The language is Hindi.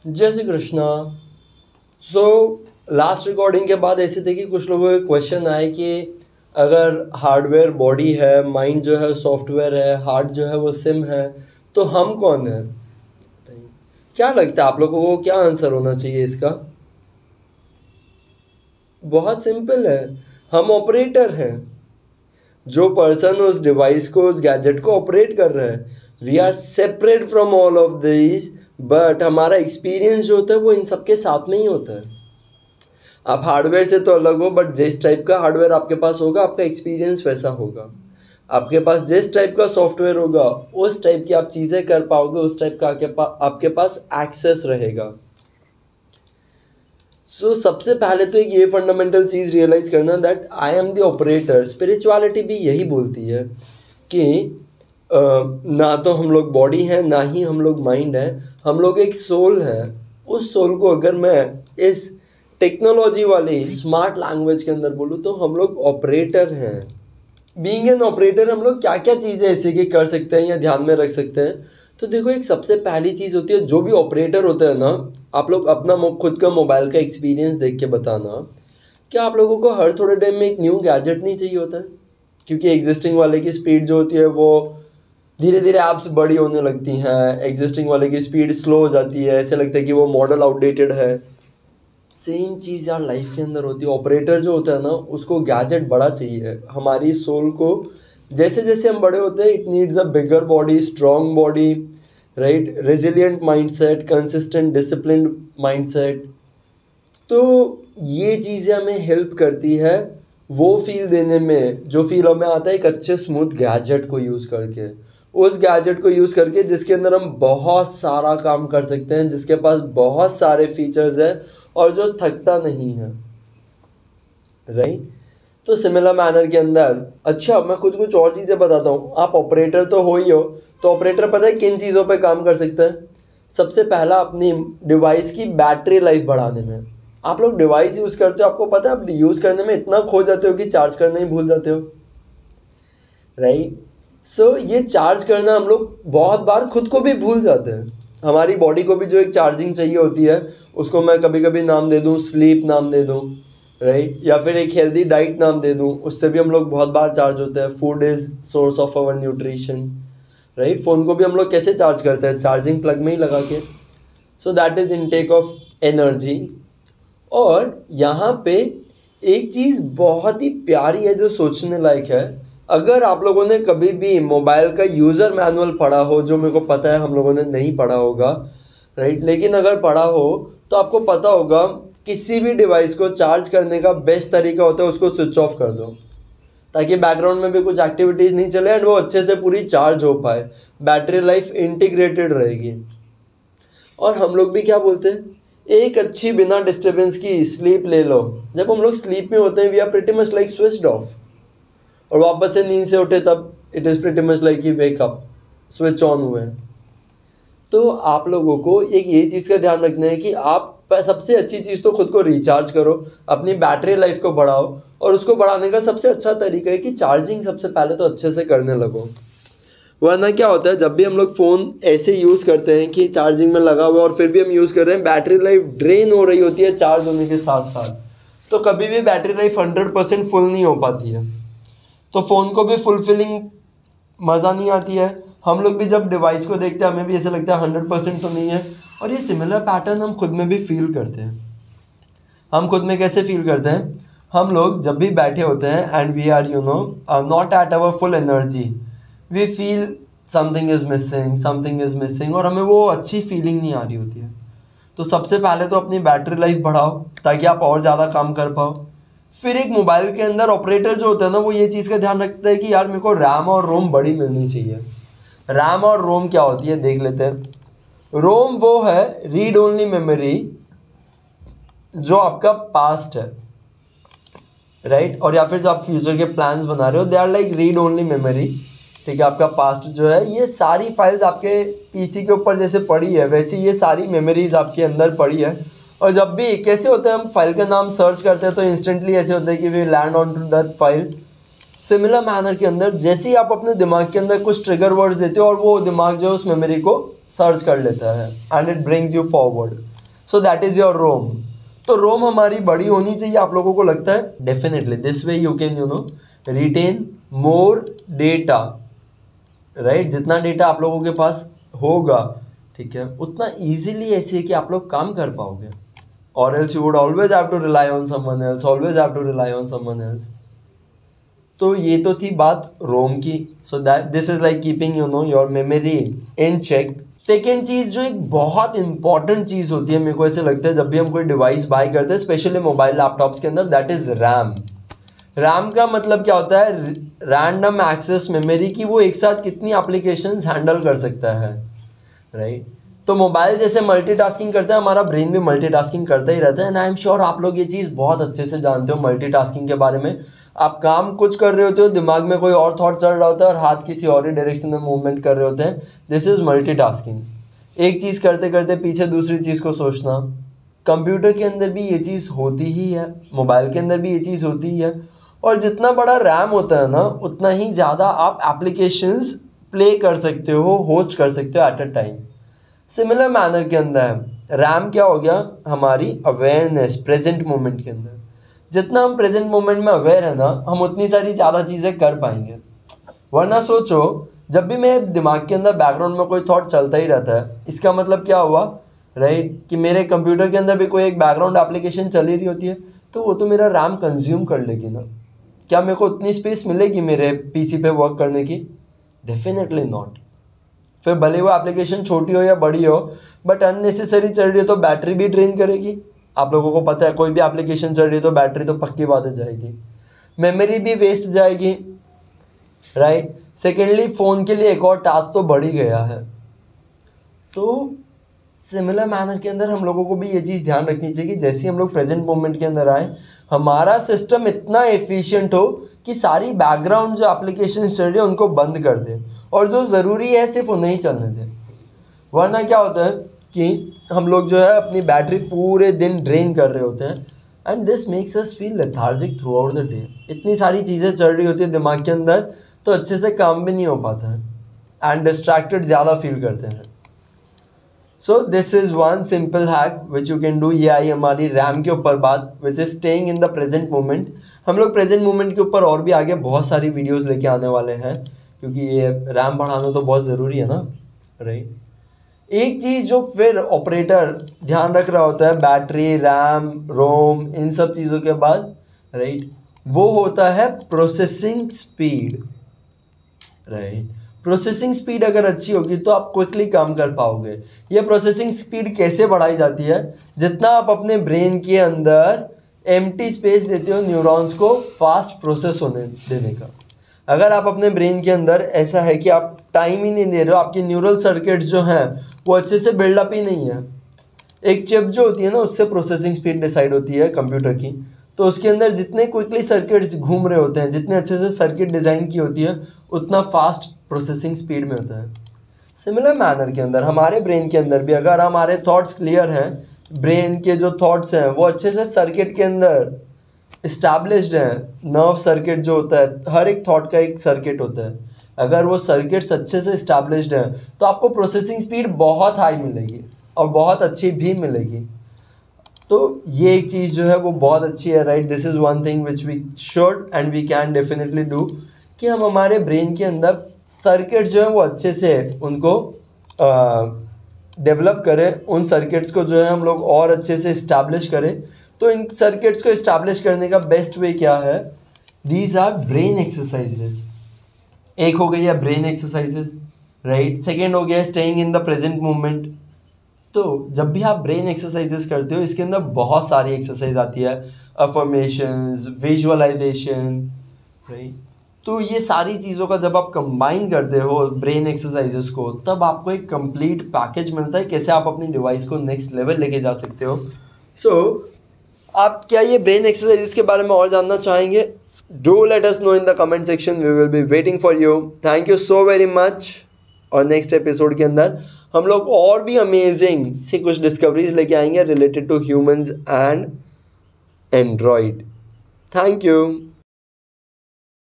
जय Shri Krishna. So last recording के बाद ऐसे थे कि कुछ लोगों के क्वेश्चन आए कि अगर हार्डवेयर बॉडी है, माइंड जो है सॉफ्टवेयर है, हार्ट जो है वो सिम है, तो हम कौन है? क्या लगता है आप लोगों को, क्या आंसर होना चाहिए इसका? बहुत सिंपल है, हम ऑपरेटर हैं। जो पर्सन उस डिवाइस को, उस गैजेट को ऑपरेट कर रहा है, we are separate from all of this, but हमारा एक्सपीरियंस जो होता है वो इन सबके साथ में ही होता है। आप हार्डवेयर से तो अलग हो, बट जिस टाइप का हार्डवेयर आपके पास होगा आपका एक्सपीरियंस वैसा होगा। आपके पास जिस टाइप का सॉफ्टवेयर होगा उस टाइप की आप चीज़ें कर पाओगे, उस टाइप का आपके पास एक्सेस रहेगा। सो सबसे पहले तो एक ये फंडामेंटल चीज़ रियलाइज़ करना that I am the operator. Spirituality भी यही बोलती है कि ना तो हम लोग बॉडी हैं, ना ही हम लोग माइंड हैं, हम लोग एक सोल है। उस सोल को अगर मैं इस टेक्नोलॉजी वाली स्मार्ट लैंग्वेज के अंदर बोलूँ तो हम लोग ऑपरेटर हैं। बीइंग एन ऑपरेटर हम लोग क्या क्या चीज़ें ऐसे कि कर सकते हैं या ध्यान में रख सकते हैं? तो देखो, एक सबसे पहली चीज़ होती है, जो भी ऑपरेटर होता है ना, आप लोग अपना खुद का मोबाइल का एक्सपीरियंस देख के बताना, क्या आप लोगों को हर थोड़े टाइम में एक न्यू गैजेट नहीं चाहिए होता है? क्योंकि एग्जिस्टिंग वाले की स्पीड जो होती है वो धीरे धीरे ऐप्स बड़ी होने लगती हैं, एग्जिस्टिंग वाले की स्पीड स्लो हो जाती है, ऐसे लगता है कि वो मॉडल आउटडेटेड है। सेम चीज़ यार लाइफ के अंदर होती है। ऑपरेटर जो होता है ना, उसको गैजेट बड़ा चाहिए। हमारी सोल को जैसे जैसे हम बड़े होते हैं, it needs a bigger body, strong body, right, resilient mindset, consistent disciplined mindset. तो ये चीज़ें हमें हेल्प करती है वो फील देने में, जो फील हमें आता है एक अच्छे स्मूथ गैजेट को यूज़ करके। उस गैजेट को यूज़ करके जिसके अंदर हम बहुत सारा काम कर सकते हैं, जिसके पास बहुत सारे फीचर्स हैं और जो थकता नहीं है, राइट। तो सिमिलर मैनर के अंदर, अच्छा मैं कुछ और चीज़ें बताता हूँ। आप ऑपरेटर तो हो ही हो, तो ऑपरेटर पता है किन चीज़ों पे काम कर सकते हैं? सबसे पहला, अपनी डिवाइस की बैटरी लाइफ बढ़ाने में। आप लोग डिवाइस यूज़ करते हो, आपको पता है आप यूज़ करने में इतना खो जाते हो कि चार्ज करना ही भूल जाते हो, राइट। सो ये चार्ज करना हम लोग बहुत बार खुद को भी भूल जाते हैं। हमारी बॉडी को भी जो एक चार्जिंग चाहिए होती है, उसको मैं कभी कभी नाम दे दूँ स्लीप, नाम दे दूँ, राइट, या फिर एक हेल्दी डाइट नाम दे दूँ, उससे भी हम लोग बहुत बार चार्ज होते हैं। Food is source of our nutrition, right. Phone को भी हम लोग कैसे चार्ज करते हैं? चार्जिंग प्लग में ही लगा के। सो that is intake of energy. और यहाँ पे एक चीज़ बहुत ही प्यारी है जो सोचने लायक है। अगर आप लोगों ने कभी भी मोबाइल का यूज़र मैनुअल पढ़ा हो, जो मेरे को पता है हम लोगों ने नहीं पढ़ा होगा, राइट, लेकिन अगर पढ़ा हो तो आपको पता होगा किसी भी डिवाइस को चार्ज करने का बेस्ट तरीका होता है उसको स्विच ऑफ कर दो, ताकि बैकग्राउंड में भी कुछ एक्टिविटीज़ नहीं चले एंड वो अच्छे से पूरी चार्ज हो पाए, बैटरी लाइफ इंटीग्रेटेड रहेगी। और हम लोग भी क्या बोलते हैं, एक अच्छी बिना डिस्टर्बेंस की स्लीप ले लो। जब हम लोग स्लीप में होते हैं, we are pretty much like switched off, और वापस से नींद से उठे तब it is pretty much like ही वेक अप, स्विच ऑन हुए हैं। तो आप लोगों को एक ये चीज़ का ध्यान रखना है कि आप सबसे अच्छी चीज़ तो खुद को रिचार्ज करो, अपनी बैटरी लाइफ को बढ़ाओ, और उसको बढ़ाने का सबसे अच्छा तरीका है कि चार्जिंग सबसे पहले तो अच्छे से करने लगो। वरना क्या होता है, जब भी हम लोग फ़ोन ऐसे यूज़ करते हैं कि चार्जिंग में लगा हुआ है और फिर भी हम यूज़ कर रहे हैं, बैटरी लाइफ ड्रेन हो रही होती है चार्ज होने के साथ साथ, तो कभी भी बैटरी लाइफ 100% फुल नहीं हो पाती है। तो फ़ोन को भी फुलफिलिंग मज़ा नहीं आती है। हम लोग भी जब डिवाइस को देखते हैं हमें भी ऐसा लगता है 100% तो नहीं है। और ये सिमिलर पैटर्न हम खुद में भी फील करते हैं। हम खुद में कैसे फील करते हैं? हम लोग जब भी बैठे होते हैं and we are not at our full energy, we feel something is missing, और हमें वो अच्छी फीलिंग नहीं आ रही होती है। तो सबसे पहले तो अपनी बैटरी लाइफ बढ़ाओ ताकि आप और ज़्यादा काम कर पाओ। फिर एक मोबाइल के अंदर ऑपरेटर जो होता है ना, वो ये चीज़ का ध्यान रखता है कि यार मेरे को रैम और रोम बड़ी मिलनी चाहिए। रैम और रोम क्या होती है देख लेते हैं। रोम वो है रीड ओनली मेमोरी जो आपका पास्ट है, राइट, और या फिर जो आप फ्यूचर के प्लान्स बना रहे हो, they are like read only memory. ठीक है, आपका पास्ट जो है, ये सारी फाइल्स आपके पीसी के ऊपर जैसे पड़ी है वैसे ये सारी मेमोरीज आपके अंदर पड़ी है। और जब भी कैसे होता है, हम फाइल का नाम सर्च करते हैं तो इंस्टेंटली ऐसे होता है कि we land on to that file. Similar manner के अंदर जैसे ही आप अपने दिमाग के अंदर कुछ ट्रिगर वर्ड्स देते हो और वो दिमाग जो है उस मेमोरी को सर्च कर लेता है and it brings you forward. So that is your ROM. तो रोम हमारी बड़ी होनी चाहिए, आप लोगों को लगता है? Definitely this way you can retain more data, right. जितना डेटा आप लोगों के पास होगा, ठीक है, उतना ईजिली ऐसे है कि आप लोग काम कर पाओगे। और else you would always have to rely on someone else, always have to rely on someone else. तो ये तो थी बात रोम की। So that this is like keeping your memory in check. Second चीज़ जो एक बहुत इंपॉर्टेंट चीज़ होती है, मेरे को ऐसे लगता है जब भी हम कोई डिवाइस बाय करते हैं, स्पेशली मोबाइल लैपटॉप्स के अंदर, दैट इज़ रैम। रैम का मतलब क्या होता है? रैंडम एक्सेस मेमोरी की वो एक साथ कितनी एप्लीकेशंस हैंडल कर सकता है, राइट। तो मोबाइल जैसे मल्टीटास्किंग करता है, हमारा ब्रेन भी मल्टीटास्किंग करता ही रहता है। एंड आई एम श्योर आप लोग ये चीज़ बहुत अच्छे से जानते हो मल्टीटास्किंग के बारे में। आप काम कुछ कर रहे होते हो, दिमाग में कोई और थॉट चल रहा होता है और हाथ किसी और ही डायरेक्शन में मूवमेंट कर रहे होते हैं। This is multitasking. एक चीज़ करते करते पीछे दूसरी चीज़ को सोचना। कंप्यूटर के अंदर भी ये चीज़ होती ही है, मोबाइल के अंदर भी ये चीज़ होती ही है। और जितना बड़ा रैम होता है ना, उतना ही ज़्यादा आप एप्लीकेशंस प्ले कर सकते हो, होस्ट कर सकते हो at a time. Similar manner के अंदर रैम क्या हो गया? हमारी अवेयरनेस प्रेजेंट मोमेंट के अंदर। जितना हम प्रेजेंट मोमेंट में अवेयर है ना, हम उतनी सारी ज़्यादा चीज़ें कर पाएंगे। वरना सोचो, जब भी मेरे दिमाग के अंदर बैकग्राउंड में कोई थॉट चलता ही रहता है, इसका मतलब क्या हुआ, राइट, कि मेरे कंप्यूटर के अंदर भी कोई एक बैकग्राउंड एप्लीकेशन चली रही होती है, तो वो तो मेरा रैम कंज्यूम कर लेगी ना। क्या मेरे को उतनी स्पेस मिलेगी मेरे पीसी पे वर्क करने की? Definitely not. फिर भले वो एप्लीकेशन छोटी हो या बड़ी हो, बट अननेसेसरी चल रही है तो बैटरी भी ड्रेन करेगी। आप लोगों को पता है, कोई भी एप्लीकेशन चल रही है तो बैटरी तो पक्की बात है जाएगी, मेमोरी भी वेस्ट जाएगी, राइट। सेकेंडली फ़ोन के लिए एक और टास्क तो बढ़ ही गया है। तो सिमिलर मैनर के अंदर हम लोगों को भी ये चीज़ ध्यान रखनी चाहिए कि जैसे हम लोग प्रेजेंट मोमेंट के अंदर आए, हमारा सिस्टम इतना एफिशिएंट हो कि सारी बैकग्राउंड जो एप्लीकेशन चल रही है उनको बंद कर दे, और जो ज़रूरी है सिर्फ उन्हें ही चलने दे। वरना क्या होता है कि हम लोग जो है अपनी बैटरी पूरे दिन ड्रेन कर रहे होते हैं, and this makes us feel lethargic through out the day. इतनी सारी चीज़ें चल रही होती है दिमाग के अंदर, तो अच्छे से काम भी नहीं हो पाता है, एंड डिस्ट्रैक्टेड ज़्यादा फील करते हैं। So this is one simple hack which you can do. ये आई हमारी रैम के ऊपर बात, which is staying in the present moment. हम लोग प्रेजेंट मोमेंट के ऊपर और भी आगे बहुत सारी वीडियोस लेके आने वाले हैं, क्योंकि ये रैम बढ़ाना तो बहुत ज़रूरी है ना, राइट। एक चीज़ जो फिर ऑपरेटर ध्यान रख रहा होता है बैटरी, रैम, रोम, इन सब चीज़ों के बाद, राइट, वो होता है processing speed, right. Processing speed अगर अच्छी होगी तो आप क्विकली काम कर पाओगे। ये प्रोसेसिंग स्पीड कैसे बढ़ाई जाती है? जितना आप अपने ब्रेन के अंदर एम्प्टी स्पेस देते हो न्यूरॉन्स को फास्ट प्रोसेस होने देने का। अगर आप अपने ब्रेन के अंदर ऐसा है कि आप टाइम ही नहीं दे रहे हो, आपकी न्यूरल सर्किट्स जो हैं वो अच्छे से बिल्डअप ही नहीं है। एक चिप जो होती है ना, उससे प्रोसेसिंग स्पीड डिसाइड होती है कंप्यूटर की। तो उसके अंदर जितने क्विकली सर्किट्स घूम रहे होते हैं, जितने अच्छे से सर्किट डिज़ाइन की होती है, उतना फास्ट प्रोसेसिंग स्पीड में होता है। सिमिलर मैनर के अंदर हमारे ब्रेन के अंदर भी अगर हमारे थॉट्स क्लियर हैं, ब्रेन के जो थॉट्स हैं वो अच्छे से सर्किट के अंदर इस्टेब्लिश्ड हैं, नर्व सर्किट जो होता है, हर एक थॉट का एक सर्किट होता है, अगर वो सर्किट्स अच्छे से इस्टेब्लिश्ड हैं तो आपको प्रोसेसिंग स्पीड बहुत हाई मिलेगी और बहुत अच्छी भी मिलेगी। तो ये एक चीज़ जो है वो बहुत अच्छी है, right. This is one thing which we should and we can definitely do, कि हम हमारे ब्रेन के अंदर सर्किट्स जो है वो अच्छे से उनको डेवलप करें। उन सर्किट्स को जो है हम लोग और अच्छे से इस्टेब्लिश करें। तो इन सर्किट्स को इस्टेब्लिश करने का बेस्ट वे क्या है? These our brain exercises. एक हो गई है ब्रेन एक्सरसाइजेज, राइट। सेकेंड हो गया staying in the present moment. तो जब भी आप ब्रेन एक्सरसाइजेस करते हो, इसके अंदर बहुत सारी एक्सरसाइज आती है, अफर्मेशंस, विजुअलाइजेशन, राइट। तो ये सारी चीज़ों का जब आप कंबाइन करते हो ब्रेन एक्सरसाइजेस को, तब आपको एक कंप्लीट पैकेज मिलता है कैसे आप अपनी डिवाइस को नेक्स्ट लेवल लेके जा सकते हो। आप क्या ये ब्रेन एक्सरसाइजेस के बारे में और जानना चाहेंगे? Do let us know in the comment section, we will be waiting for you. Thank you so very much. और नेक्स्ट एपिसोड के अंदर हम लोग और भी अमेजिंग से कुछ डिस्कवरीज लेके आएंगे related to humans and android. Thank you.